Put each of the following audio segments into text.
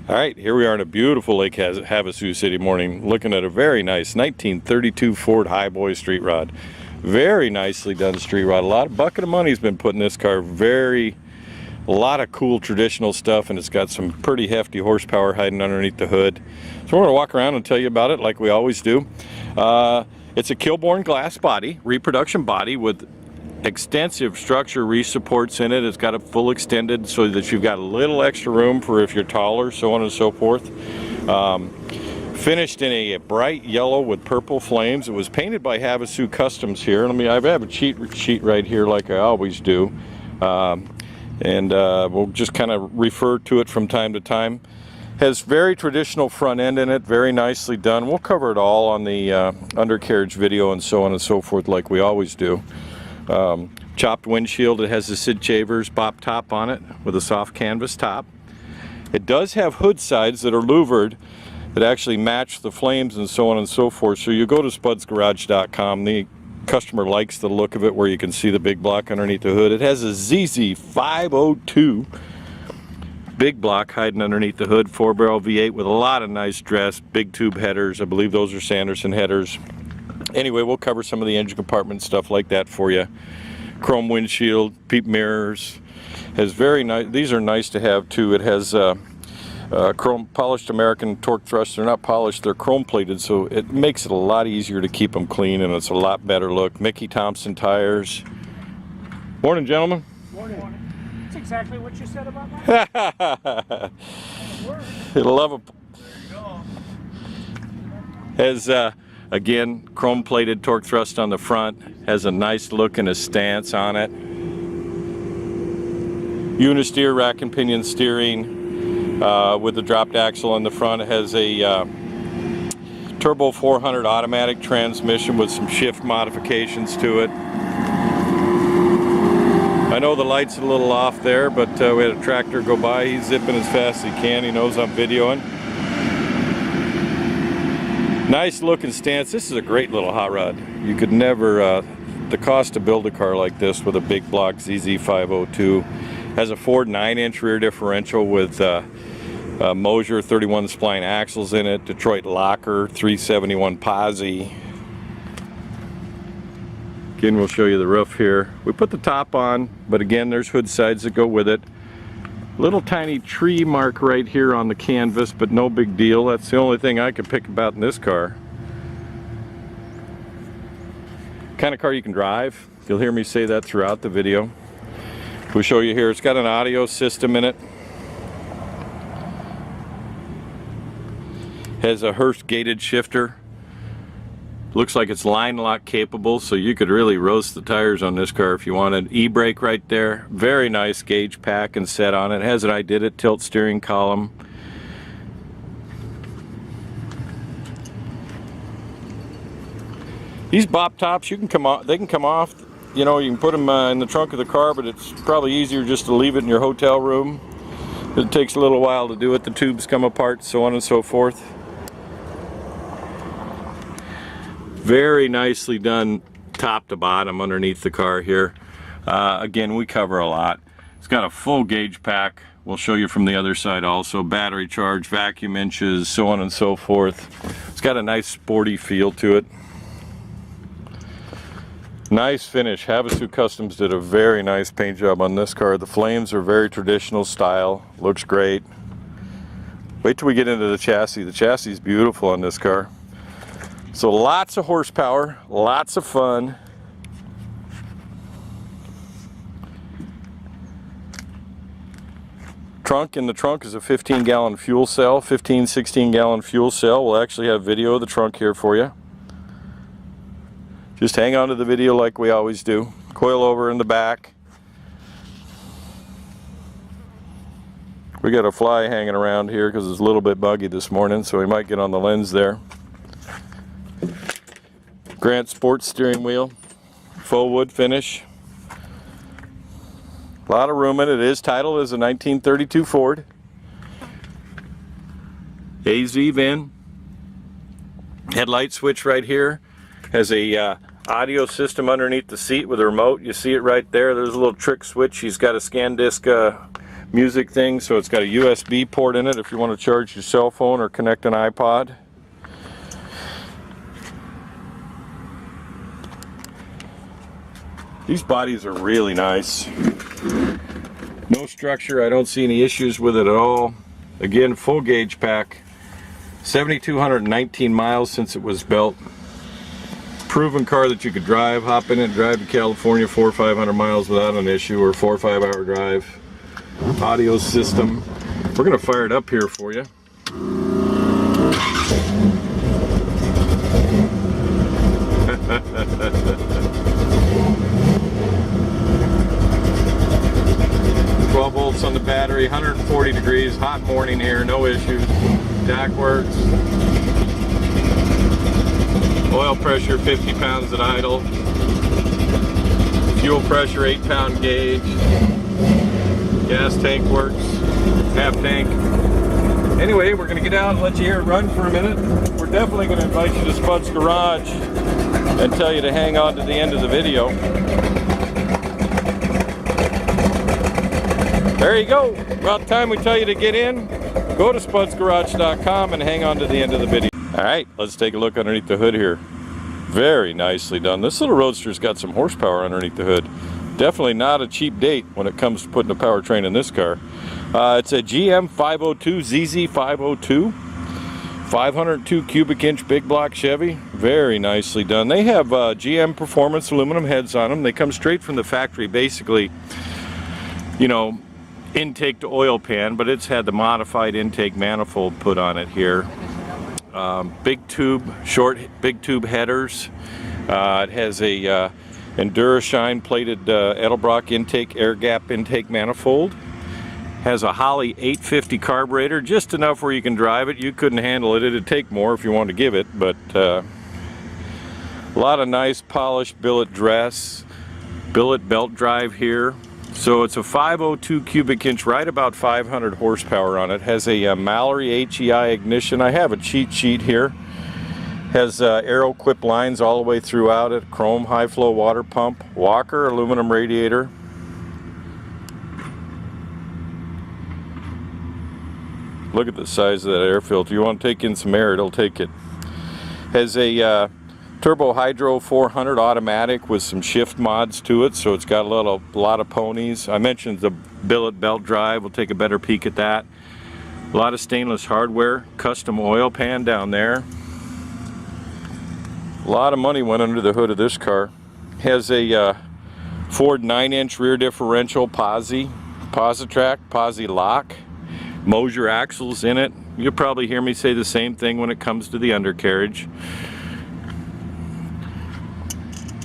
Alright, here we are in a beautiful Lake Havasu City morning, looking at a very nice 1932 Ford Highboy street rod. Very nicely done street rod. A bucket of money's been put in this car. A lot of cool traditional stuff, and it's got some pretty hefty horsepower hiding underneath the hood. So we're going to walk around and tell you about it like we always do. It's a Kilborn glass body, reproduction body with extensive structure supports in it. It's got a full extended so that you've got a little extra room for if you're taller, so on and so forth. Finished in a bright yellow with purple flames. It was painted by Havasu Customs here. I have a cheat sheet right here like I always do. We'll just kind of refer to it from time to time. Has very traditional front end in it, very nicely done. We'll cover it all on the undercarriage video and so on and so forth like we always do. Chopped windshield. It has the Sid Chavers bop top on it with a soft canvas top. It does have hood sides that are louvered that actually match the flames and so on and so forth. So you go to spudsgarage.com. The customer likes the look of it where you can see the big block underneath the hood. It has a ZZ502 big block hiding underneath the hood, 4-barrel V8 with a lot of nice dress, big tube headers. I believe those are Sanderson headers. Anyway, we'll cover some of the engine compartment stuff like that for you. Chrome windshield, peep mirrors. Has very nice. These are nice to have too. It has chrome polished American torque thrust. They're not polished, they're chrome plated, so it makes it a lot easier to keep them clean, and it's a lot better look. Mickey Thompson tires. Morning, gentlemen. Morning. That's exactly what you said about that. It'll love a. There you go. Has again, chrome plated torque thrust on the front. Has a nice look and a stance on it. Unisteer rack and pinion steering with the dropped axle on the front. It has a turbo 400 automatic transmission with some shift modifications to it. I know the light's a little off there, but we had a tractor go by. He's zipping as fast as he can. He knows I'm videoing. Nice looking stance. This is a great little hot rod. You could never, the cost to build a car like this with a big block ZZ502. Has a Ford 9-inch rear differential with Mosier 31 spline axles in it, Detroit locker, 371 posi. Again, we'll show you the roof here. We put the top on, but again, there's hood sides that go with it. Little tiny tree mark right here on the canvas, but no big deal. That's the only thing I could pick about in this car. Kind of car you can drive. You'll hear me say that throughout the video. We'll show you here. It's got an audio system in it. Has a Hurst gated shifter. Looks like it's line lock capable, so you could really roast the tires on this car if you wanted. E-brake right there. Very nice gauge pack and set on it. Has an I Did It tilt steering column. These bop tops, you can come off. They can come off. You know, you can put them in the trunk of the car, but it's probably easier just to leave it in your hotel room. It takes a little while to do it. The tubes come apart, so on and so forth. Very nicely done top to bottom underneath the car here. Again, we cover a lot. It's got a full gauge pack. We'll show you from the other side also. Battery charge, vacuum inches, so on and so forth. It's got a nice sporty feel to it. Nice finish. Havasu Customs did a very nice paint job on this car. The flames are very traditional style. Looks great. Wait till we get into the chassis. The chassis is beautiful on this car. So lots of horsepower, lots of fun. In the trunk is a 15-gallon fuel cell, 16-gallon fuel cell. We'll actually have video of the trunk here for you. Just hang on to the video like we always do. Coil over in the back. We got a fly hanging around here because it's a little bit buggy this morning, so we might get on the lens there. Grant Sports steering wheel, faux wood finish. A lot of room in it. It is titled as a 1932 Ford. AZ VIN. Headlight switch right here. Has a audio system underneath the seat with a remote. You see it right there. There's a little trick switch. He's got a scan disc music thing, so it's got a USB port in it if you want to charge your cell phone or connect an iPod. These bodies are really nice. No structure. I don't see any issues with it at all. Again, full gauge pack. 7,219 miles since it was built. Proven car that you could drive, hop in and drive to California 400 or 500 miles without an issue, or 4 or 5 hour drive. Audio system. We're going to fire it up here for you. Volts on the battery, 140 degrees, hot morning here, no issues. Jack works. Oil pressure 50 pounds at idle. Fuel pressure 8-pound gauge. Gas tank works, half tank. Anyway, we're going to get out and let you hear it run for a minute. We're definitely going to invite you to Spud's Garage and tell you to hang on to the end of the video. There you go. About time we tell you to get in. Go to spudsgarage.com and hang on to the end of the video. Alright, let's take a look underneath the hood here. Very nicely done. This little Roadster's got some horsepower underneath the hood. Definitely not a cheap date when it comes to putting a powertrain in this car. It's a GM 502, ZZ 502. 502 cubic inch big block Chevy. Very nicely done. They have GM Performance aluminum heads on them. They come straight from the factory, basically, you know, intake to oil pan, but it's had the modified intake manifold put on it here. Big tube, big tube headers. It has a Endurashine plated Edelbrock intake air gap intake manifold. Has a Holley 850 carburetor, just enough where you can drive it. You couldn't handle it. It'd take more if you wanted to give it, but a lot of nice polished billet dress, billet belt drive here. So it's a 502 cubic inch, right about 500 horsepower on it. Has a Mallory HEI ignition. I have a cheat sheet here. Has aero quip lines all the way throughout it. Chrome high flow water pump. Walker aluminum radiator. Look at the size of that air filter. You want to take in some air, it'll take it. Has a Turbo Hydro 400 automatic with some shift mods to it, so it's got a lot of ponies. I mentioned the billet belt drive. We'll take a better peek at that. A lot of stainless hardware, custom oil pan down there. A lot of money went under the hood of this car. Has a Ford 9-inch rear differential, Posi track, Posi lock, Mosier axles in it. You'll probably hear me say the same thing when it comes to the undercarriage.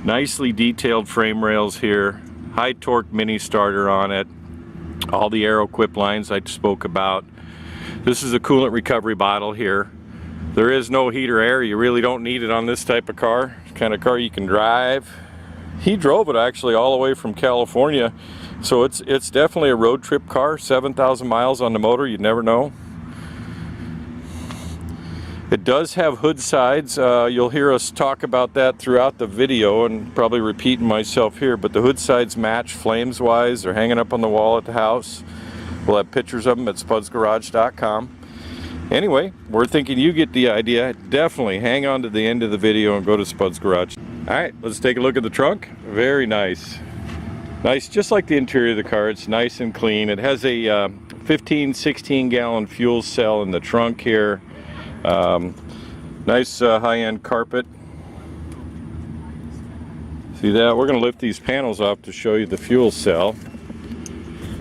Nicely detailed frame rails here, high torque mini starter on it, all the aero quip lines I spoke about. This is a coolant recovery bottle here. There is no heat or air. You really don't need it on this type of car. It's the kind of car you can drive. He drove it actually all the way from California, so it's definitely a road trip car. 7,000 miles on the motor, you'd never know. It does have hood sides. You'll hear us talk about that throughout the video, and probably repeating myself here, but the hood sides match flames wise. They're hanging up on the wall at the house. We'll have pictures of them at spudsgarage.com. Anyway, we're thinking you get the idea. Definitely hang on to the end of the video and go to Spud's Garage. Alright, let's take a look at the trunk. Very nice. Nice, just like the interior of the car. It's nice and clean. It has a 16 gallon fuel cell in the trunk here. Nice high-end carpet. See that? We're going to lift these panels off to show you the fuel cell.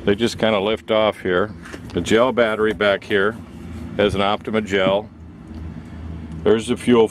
They just kind of lift off here. The gel battery back here has an Optima gel. There's the fuel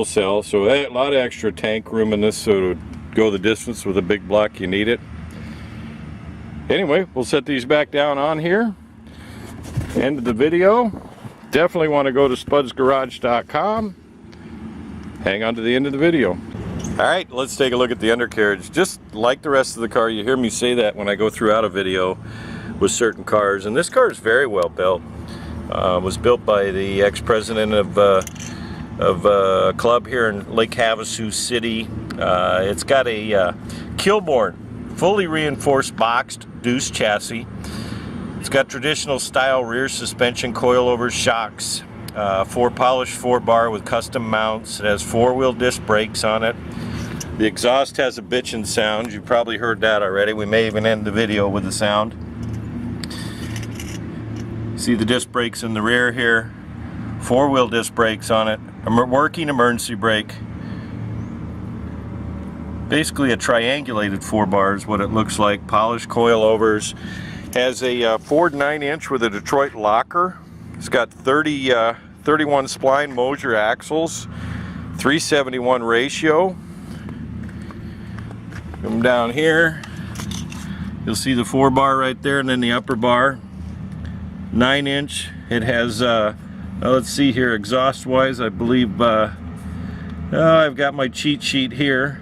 cell. So a lot of extra tank room in this, so to go the distance with a big block you need it. Anyway, we'll set these back down on here. End of the video. Definitely want to go to spudsgarage.com. Hang on to the end of the video. Alright, let's take a look at the undercarriage. Just like the rest of the car, you hear me say that when I go throughout a video with certain cars, and this car is very well built. Was built by the ex-president of a club here in Lake Havasu City. It's got a Kilborn, fully reinforced boxed deuce chassis. It's got traditional style rear suspension, coilover shocks, 4 polished 4-bar with custom mounts. It has 4-wheel disc brakes on it. The exhaust has a bitchin' sound. You probably heard that already. We may even end the video with the sound. See the disc brakes in the rear here. 4-wheel disc brakes on it. A working emergency brake. Basically a triangulated 4-bar is what it looks like. Polished coilovers. Has a Ford 9-inch with a Detroit locker. It's got 31 spline Mosier axles. 371 ratio. Come down here, you'll see the 4-bar right there, and then the upper bar, 9-inch. It has, let's see here, exhaust wise, I believe, I've got my cheat sheet here.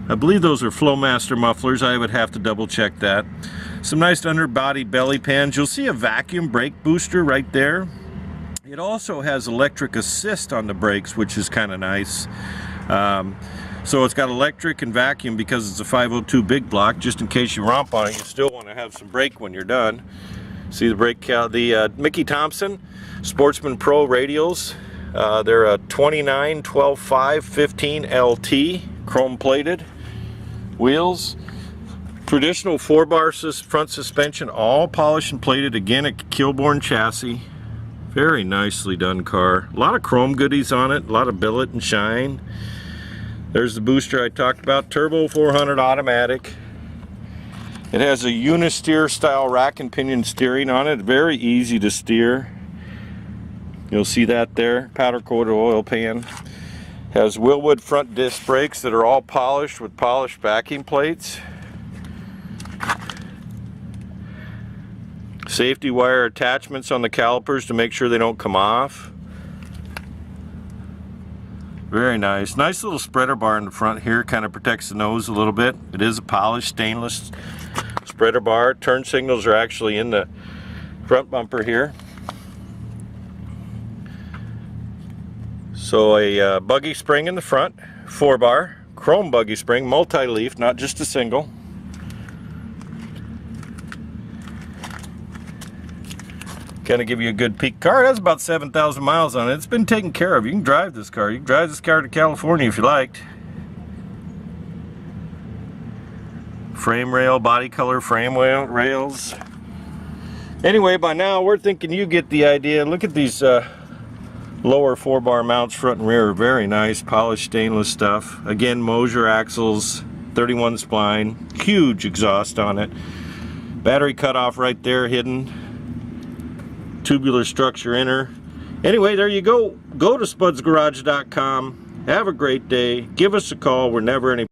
I believe those are Flowmaster mufflers. I would have to double check that. Some nice underbody belly pans. You'll see a vacuum brake booster right there. It also has electric assist on the brakes, which is kind of nice. So it's got electric and vacuum because it's a 502 big block. Just in case you romp on it, you still want to have some brake when you're done. See the brake count, the Mickey Thompson Sportsman Pro radials. They're a 29, 12, 5, 15 LT, chrome plated wheels. Traditional 4-bar front suspension, all polished and plated. Again, a Kilborn chassis. Very nicely done car. A lot of chrome goodies on it, a lot of billet and shine. There's the booster I talked about, turbo 400 automatic. It has a Unisteer style rack and pinion steering on it, very easy to steer. You'll see that there, powder coated oil pan. Has Wilwood front disc brakes that are all polished with polished backing plates. Safety wire attachments on the calipers to make sure they don't come off. Very nice. Nice little spreader bar in the front here, kind of protects the nose a little bit. It is a polished stainless spreader bar. Turn signals are actually in the front bumper here. So a buggy spring in the front, 4-bar, chrome buggy spring, multi-leaf, not just a single. Kind of give you a good peek. Car has about 7,000 miles on it. It's been taken care of. You can drive this car. You can drive this car to California if you liked. Frame rail, body color, frame rails. Anyway, by now we're thinking you get the idea. Look at these lower 4-bar mounts, front and rear. Very nice, polished stainless stuff. Again, Mosier axles, 31 spline, huge exhaust on it. Battery cutoff right there hidden. Tubular structure inner. Anyway, there you go. Go to spudsgarage.com. Have a great day. Give us a call. We're never any